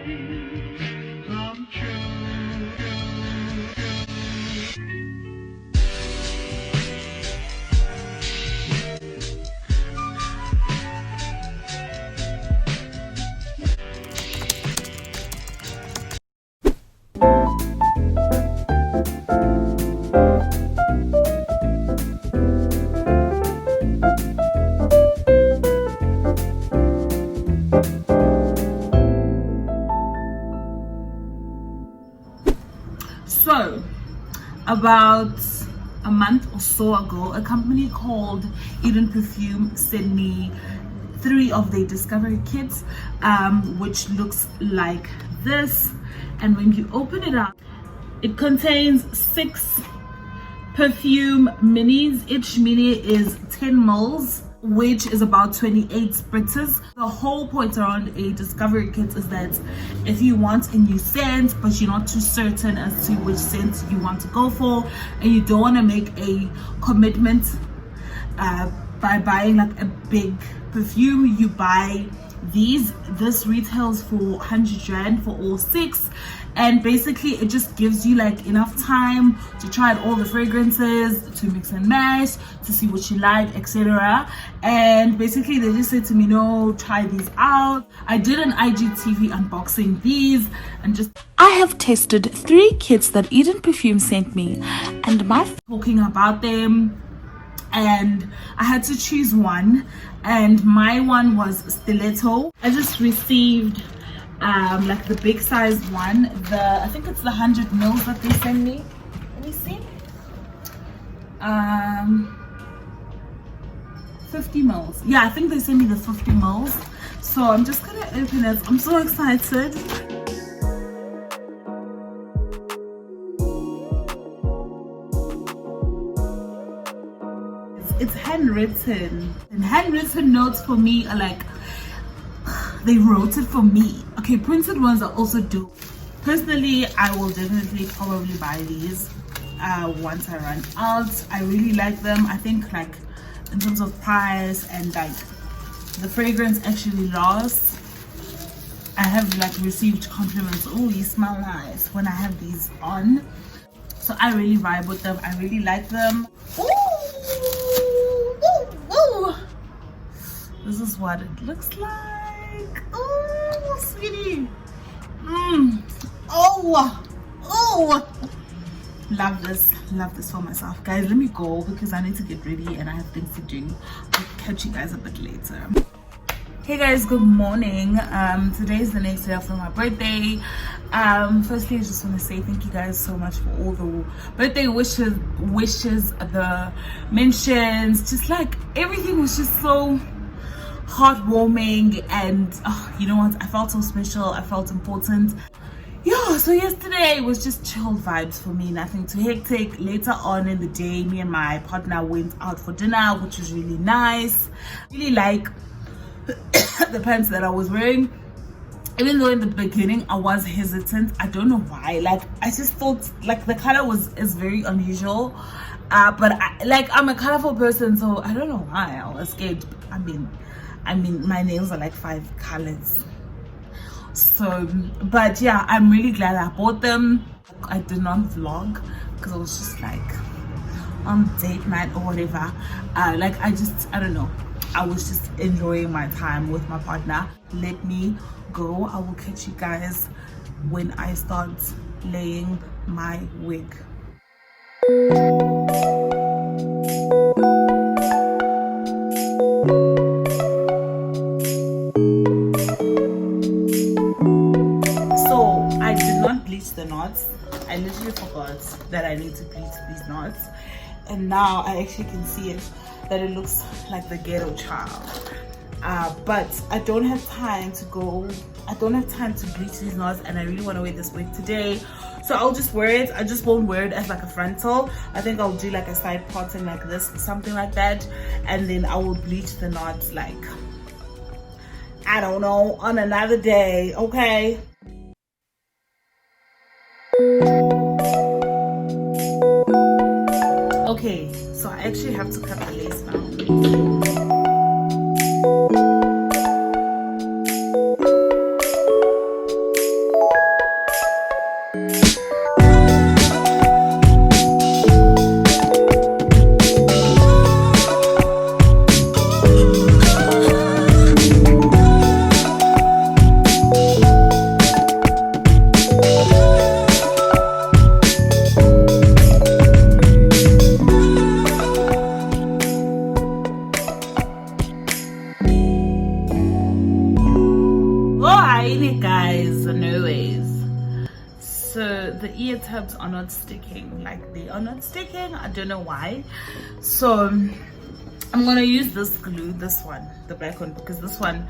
come true. So, about a month or so ago, a company called Perfume sent me 3 of their discovery kits, which looks like this. And when you open it up, it contains 6 perfume minis. Each mini is 10 mils, which is about 28 spritzes. The whole point around a discovery kit is that if you want a new scent but you're not too certain as to which scent you want to go for, and you don't want to make a commitment by buying like a big perfume, you buy these. This retails for 100 rand for all 6, and basically it just gives you like enough time to try out all the fragrances, to mix and match, to see what you like, etc. And basically they just said to me, no, try these out. I did an IGTV unboxing these, and just I have tested 3 kits that Eden Perfume sent me, and my talking about them, and I had to choose one, and my one was stiletto. I just received like the big size one, I think it's the 100 mils that they sent me. Let me see. 50 mils. Yeah, I think they sent me the 50 mils. So I'm just gonna open it. I'm so excited. It's handwritten, and handwritten notes for me are like, they wrote it for me. Okay, printed ones are also dope. Personally, I will definitely probably buy these once I run out. I really like them. I think like in terms of price and like the fragrance actually lasts. I have like received compliments, oh, you smell nice, when I have these on. So I really vibe with them. I really like them. Ooh, ooh, ooh. This is what it looks like. Oh, sweetie. Oh, love this for myself. Guys, let me go because I need to get ready and I have things to do. I'll catch you guys a bit later. Hey guys, good morning. Today is the next day after my birthday. Firstly, I just want to say thank you guys so much for all the birthday wishes, the mentions, just like everything was just so heartwarming, and you know what, I felt so special. I felt important. Yeah, so yesterday was just chilled vibes for me, nothing too hectic. Later on in the day, me and my partner went out for dinner, which was really nice. Really like the pants that I was wearing, even though in the beginning I was hesitant. I don't know why, like I just thought like the color is very unusual, but I'm a colorful person, so I don't know why I was scared. I mean my nails are like 5 colors. So but yeah, I'm really glad I bought them. I did not vlog because I was just like on date night or whatever. I don't know, I was just enjoying my time with my partner. Let me go. I will catch you guys when I start laying my wig. So I did not bleach the knots. I literally forgot that I need to bleach these knots, and now I actually can see it, that it looks like the ghetto child. But I don't have time to bleach these knots, and I really want to wear this wig today, so I'll just wear it. I just won't wear it as like a frontal. I think I'll do like a side parting like this, something like that, and then I will bleach the knots like, I don't know, on another day. Okay. Okay, so I actually have to cut the lace now. So the ear tabs are not sticking, like they are not sticking. I don't know why. So I'm gonna use this glue, this one, the black one, because this one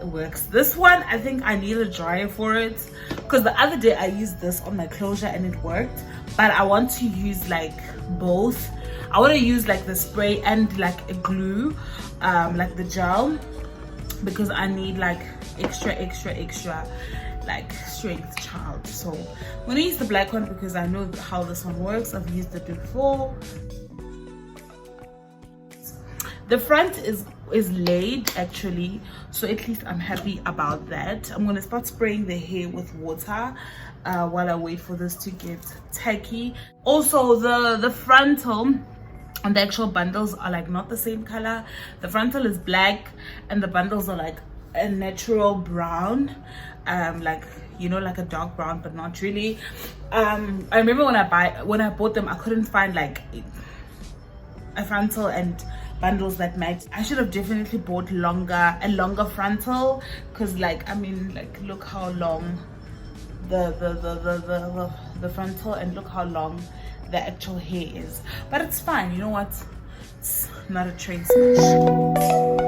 works. This one I think I need a dryer for it, because the other day I used this on my closure and it worked, but I want to use like both. I want to use like the spray and like a glue, like the gel, because I need like extra like strength, child. So I'm gonna use the black one because I know how this one works. I've used it before. The front is laid actually, so at least I'm happy about that. I'm gonna start spraying the hair with water while I wait for this to get tacky. Also the frontal and the actual bundles are like not the same color. The frontal is black and the bundles are like a natural brown, like, you know, like a dark brown, but not really. I remember when I bought them, I couldn't find like a frontal and bundles that match. I should have definitely bought a longer frontal, because like, I mean, like, look how long the frontal, and look how long the actual hair is. But it's fine, you know what, it's not a train smash.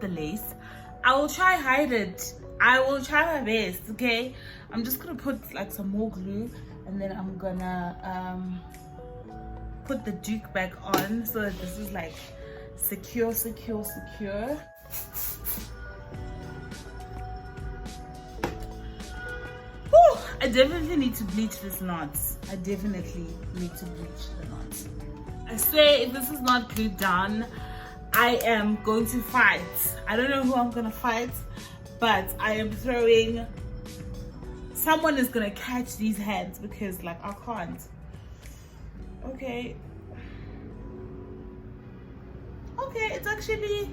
The lace, I will try hide it. I will try my best. Okay, I'm just gonna put like some more glue, and then I'm gonna put the duke back on so that this is like secure. Whew, I definitely need to bleach this knot. I definitely need to bleach the knot. I swear, if this is not glued down, I am going to fight. I don't know who I'm gonna fight, but I am throwing, someone is gonna catch these hands, because like I can't. Okay, it's actually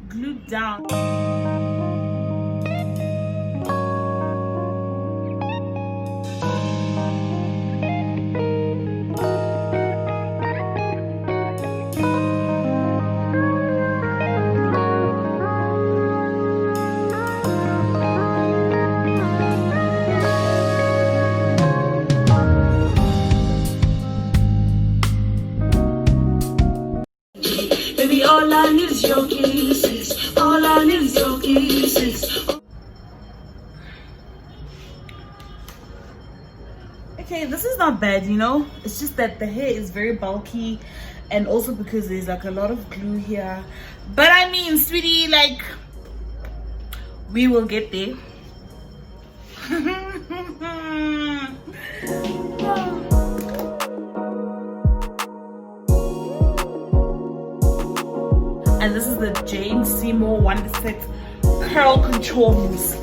glued down. All I need is your kisses. All I need is your kisses. Okay, this is not bad, you know. It's just that the hair is very bulky, and also because there's like a lot of glue here. But I mean, sweetie, like, we will get there. And this is the Jane Seymour Wonder Set Curl Control Mousse.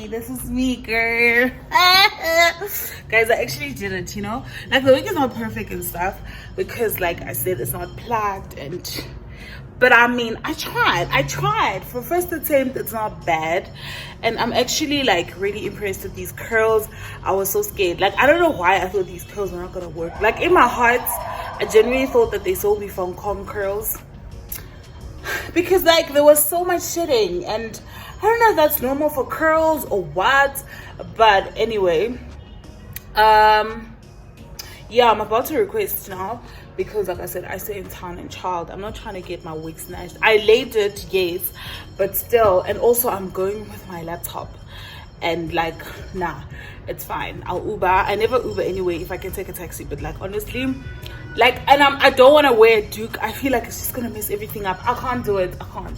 This is me, girl. Guys, I actually did it, you know, like the wig is not perfect and stuff, because like I said, it's not plugged, But I mean, I tried for first attempt. It's not bad, and I'm actually like really impressed with these curls. I was so scared. Like, I don't know why I thought these curls were not gonna work. Like, in my heart, I genuinely thought that they sold me from Kong curls, because like there was so much shedding, and I don't know if that's normal for curls or what. But anyway, yeah, I'm about to request now, because like I said, I stay in town in Child. I'm not trying to get my wig snatched. I laid it, yes, but still. And also I'm going with my laptop, and like, nah, it's fine. I'll Uber. I never Uber anyway if I can take a taxi, but like, honestly, like, and I don't want to wear a Duke. I feel like it's just gonna mess everything up. I can't do it. I can't.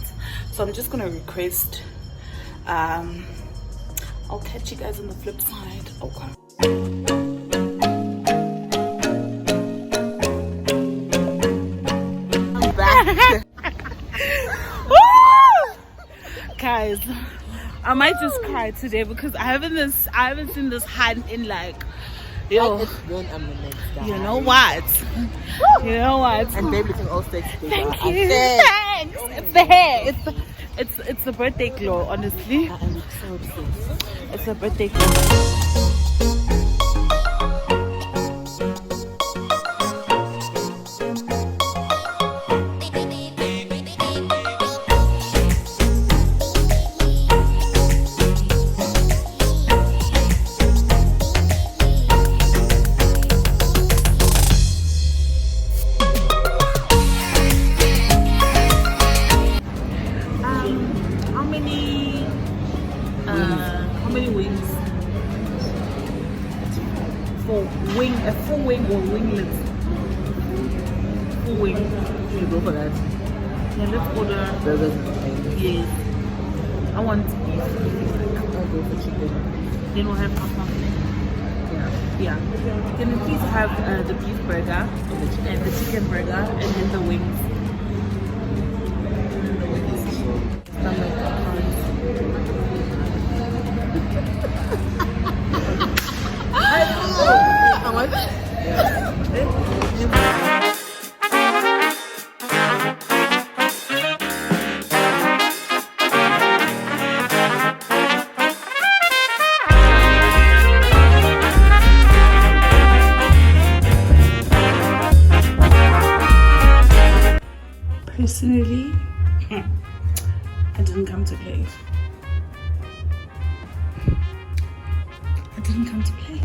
So I'm just gonna request. I'll catch you guys on the flip side. Okay. Guys, I might just cry today because I haven't seen this hand in like, yo, it's been a minute, guys. You know what? You know what? And baby looking all sexy. Thank you. Thanks. It's the hair. It's the birthday glow, honestly. I am so obsessed. It's a birthday glow. How many wings? A full wing or winglets? Full wing. You go for that. Yeah, let's order. Burgers. Yes. I want beef. I'll go for chicken. Then we'll have half. Yeah. Yeah. Can we please have the beef burger and the chicken burger and then the wings? Stomach. How much? Personally, I didn't come to play. I didn't come to play.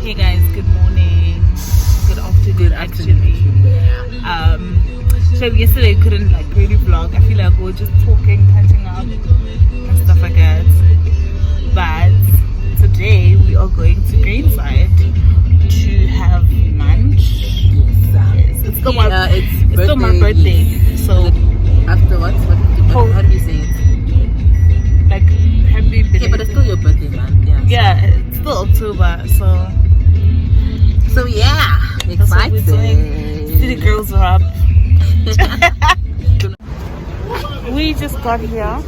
Hey guys, good morning, good afternoon actually. So yesterday I couldn't like really vlog. I feel like we were just talking, catching up and stuff like that. But today we are going to Greenside to have Munch. Yes, it's still my birthday. So After what? How do you say it? like, happy birthday. Okay, but it's still your birthday, man. Yeah. Yeah, it's still October, so yeah, that's what we're doing. excited. City girls are up. We just got here.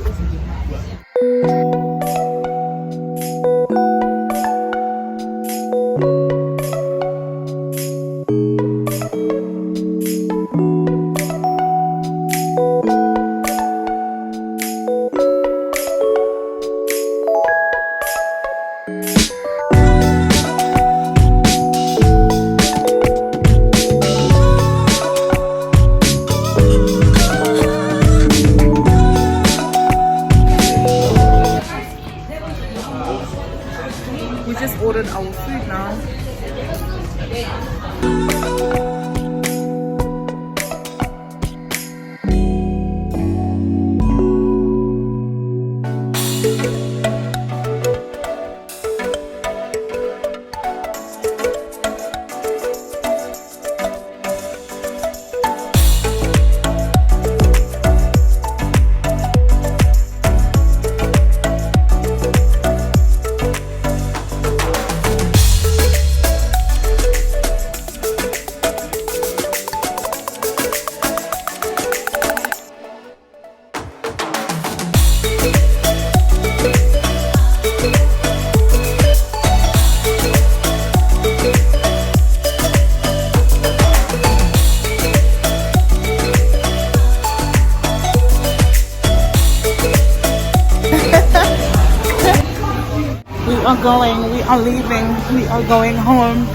are going. We are leaving. We are going home.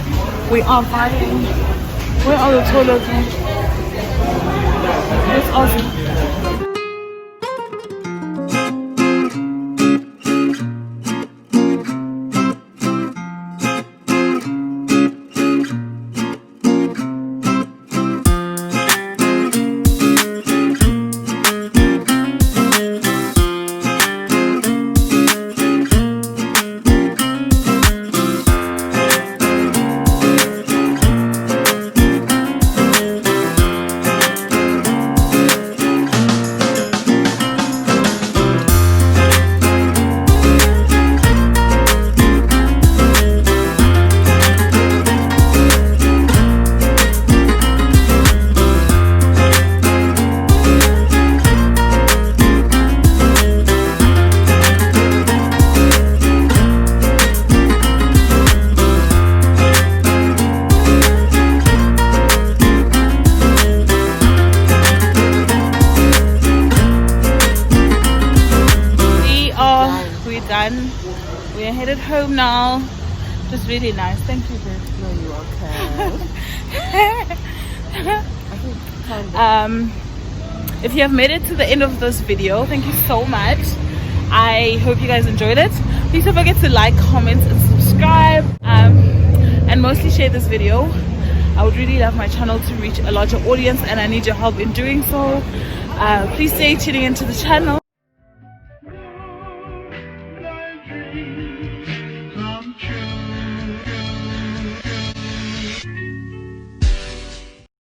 We are fighting. Where are the toilets? It's awesome. Done. We are headed home now. Just really nice. Thank you, babe. No, you okay? If you have made it to the end of this video, thank you so much. I hope you guys enjoyed it. Please don't forget to like, comment, and subscribe. And mostly share this video. I would really love my channel to reach a larger audience, and I need your help in doing so. Please stay tuning into the channel.